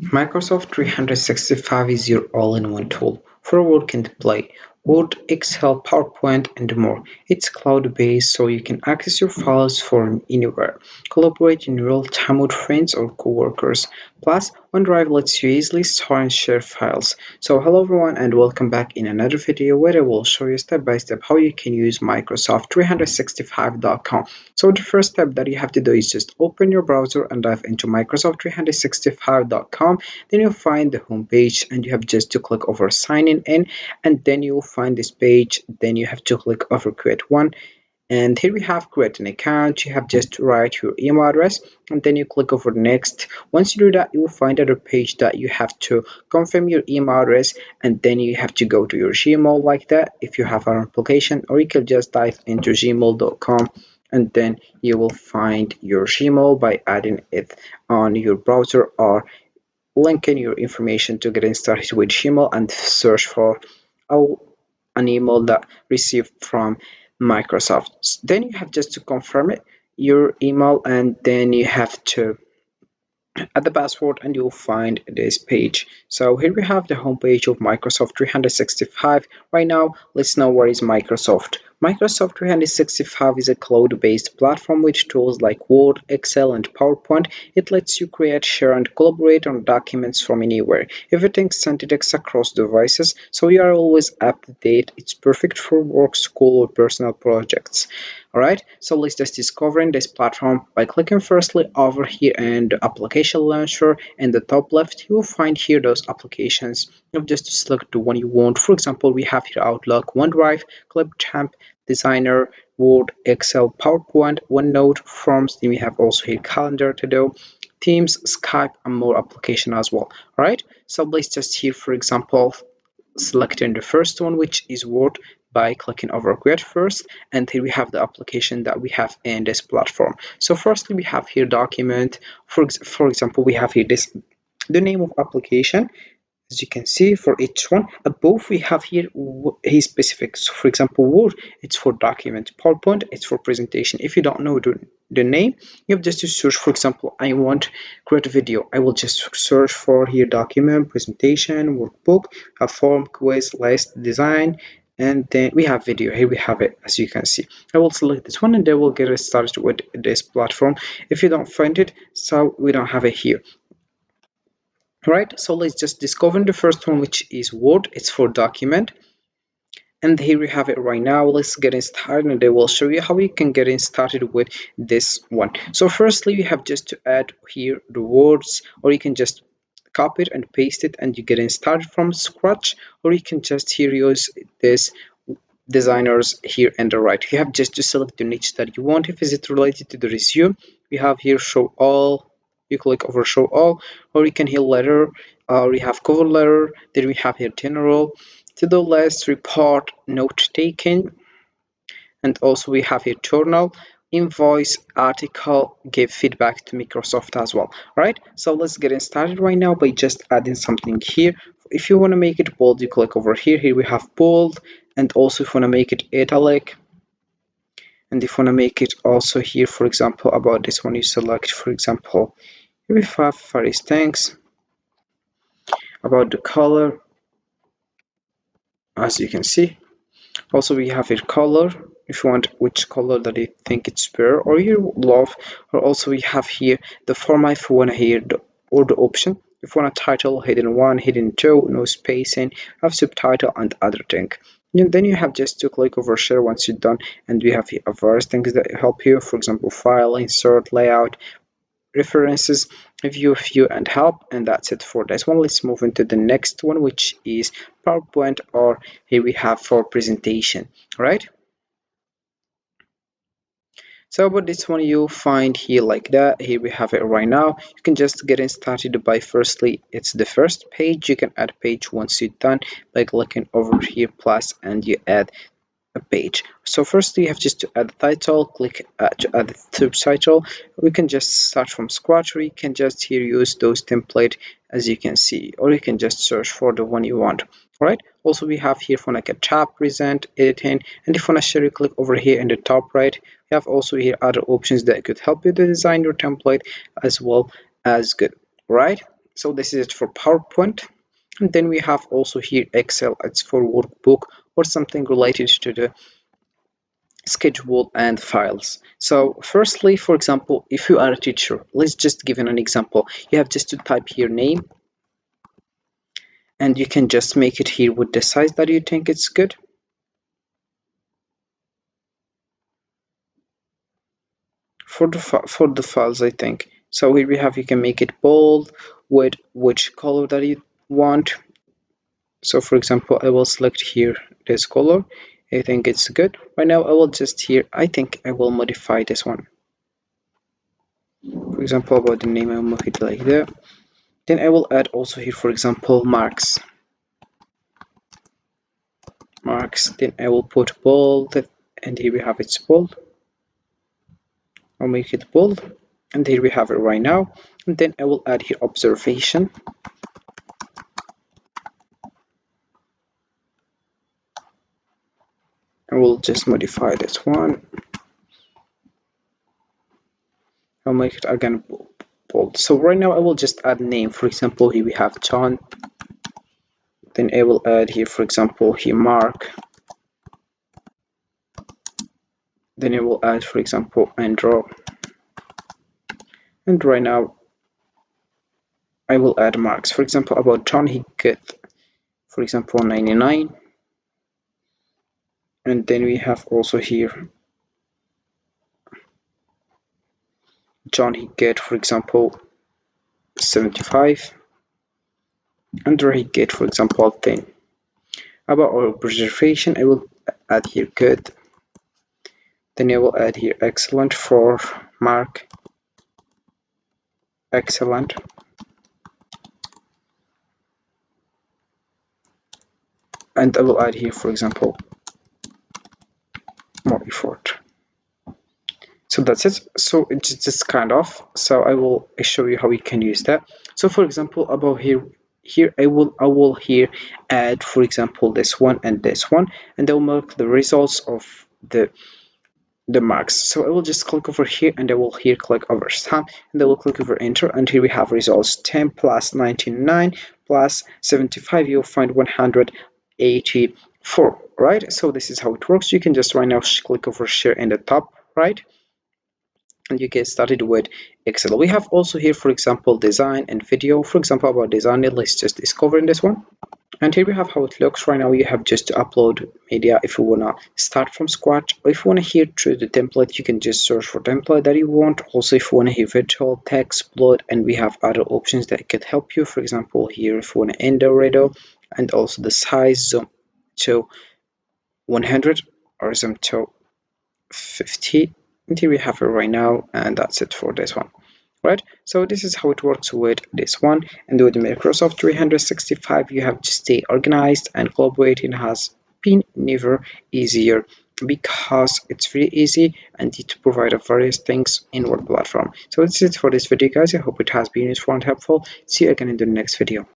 Microsoft 365 is your all-in-one tool for work and play. Word, Excel, PowerPoint, and more. It's cloud-based, so you can access your files from anywhere, collaborate in real time with friends or coworkers. Plus, OneDrive lets you easily store and share files. So hello everyone and welcome back in another video where I will show you step by step how you can use Microsoft 365.com. So the first step that you have to do is just open your browser and dive into Microsoft 365.com. Then you'll find the home page and you have just to click over sign in, and then you'll find this page. Then you have to click over create one, and here we have create an account. You have just to write your email address and then you click over next. Once you do that, you will find another page that you have to confirm your email address, and then you have to go to your Gmail like that if you have an application, or you can just dive into gmail.com and then you will find your Gmail by adding it on your browser or linking your information to getting started with Gmail and search for an email that received from Microsoft. Then you have just to confirm it, your email, and then you have to add the password and you'll find this page. So here we have the homepage of Microsoft 365. Right now, let's know what is Microsoft. Microsoft 365 is a cloud-based platform with tools like Word, Excel, and PowerPoint. It lets you create, share, and collaborate on documents from anywhere. Everything's synthetic across devices, so you are always up to date. It's perfect for work, school, or personal projects. Alright, so let's just discovering this platform by clicking firstly over here in the application launcher. In the top left, you will find here those applications. You have just to select the one you want. For example, we have here Outlook, OneDrive, Clipchamp, Designer, Word, Excel, PowerPoint, OneNote, Forms. Then we have also here Calendar to do, Teams, Skype, and more application as well. Alright, so let's just here, for example, selecting the first one, which is Word, by clicking over create first, and here we have the application that we have in this platform. So firstly we have here document. For example, we have here this the name of application. As you can see, for each one above we have here his specifics. For example, Word, it's for document. PowerPoint, it's for presentation. If you don't know the name, you have just to search. For example, I want create a video, I will just search for here document, presentation, workbook, a form, quiz, list, design, and then we have video. Here we have it. As you can see, I will select this one and then we'll get it started with this platform. If you don't find it, so we don't have it here. Right, so let's just discover the first one, which is Word. It's for document, and here we have it right now. Let's get it started and I will show you how you can get it started with this one. So firstly, you have just to add here the words, or you can just copy it and paste it and you get it started from scratch, or you can just here use this designers here and the right. You have just to select the niche that you want. If is it related to the resume, we have here show all. You click over show all, or you can here letter, or we have cover letter. Then we have here general, to-do list, report, note taken, and also we have here journal, invoice, article, give feedback to Microsoft as well. Right, so let's get it started right now by just adding something here. If you want to make it bold, you click over here. Here we have bold, and also if you want to make it italic, and if you want to make it also here, for example, about this one, you select, for example, here we have various things about the color. As you can see, also we have a color if you want which color that you think it's better or you love, or also we have here the format if you want to hear or the option. If you want a title, hidden one, hidden two, no spacing, have subtitle and other thing. And then you have just to click over share once you're done, and we have here various things that help you. For example, file, insert, layout, references, view, and help. And that's it for this one. Let's move into the next one, which is PowerPoint, or here we have for presentation. All right, so about this one, you'll find here like that. Here we have it right now. You can just get it started by firstly, it's the first page. You can add page once you're done by clicking over here plus, and you add a page. So first you have just to add the title, click to add the subtitle. We can just start from scratch, or you can just here use those template as you can see, or you can just search for the one you want. Right, also we have here for like a tab, present, editing, and if you want to share, you click over here in the top right. We have also here other options that could help you to design your template as well as good. Right, So this is it for PowerPoint. And then we have also here Excel. It's for workbook or something related to the schedule and files. So firstly, for example, if you are a teacher, let's just give an example. You have just to type here name, and you can just make it here with the size that you think it's good. For the files, I think. So here we have, you can make it bold with which color that you want. So for example, I will select here this color. I think it's good. Right now, I will just here, I think I will modify this one. For example, about the name, I will move it like that. Then I will add also here, for example, marks. Then I will put bold, and here we have it's bold. I'll make it bold, and here we have it right now. And then I will add here observation. I will just modify this one. I'll make it again bold. So right now I will just add name. For example, here we have John. Then I will add here, for example, here Mark. Then I will add, for example, Andrew. And right now I will add marks. For example, about John, he get, for example, 99. And then we have also here John, he get, for example, 75. Andrew, he get, for example, 10. About our preservation, I will add here good. Then I will add here excellent for Mark. Excellent. And I will add here, for example, more effort. So that's it. So it's just kind of, so I will show you how we can use that. So for example, above here I will here add, for example, this one and this one, and I will mark the results of the marks. So I will just click over here, and I will here click over sum, and I will click over enter, and here we have results 10 plus 99 plus 75. You'll find 184, right? So this is how it works. You can just right now click over share in the top right, and you get started with Excel. We have also here, for example, design and video. For example, about design, let's just discover in this one. And here we have how it looks. Right now you have just to upload media if you want to start from scratch, or if you want to hear through the template, you can just search for template that you want. Also, if you want to hear virtual text blood, and we have other options that could help you. For example, here if you want to end the radio, and also the size, zoom to 100 or zoom to 50. And here we have it right now, and that's it for this one. Right, so this is how it works with this one. And with Microsoft 365, you have to stay organized, and collaborating has been never easier because it's very easy and it provides various things in one platform. So that's it for this video, guys. I hope it has been useful and helpful. See you again in the next video.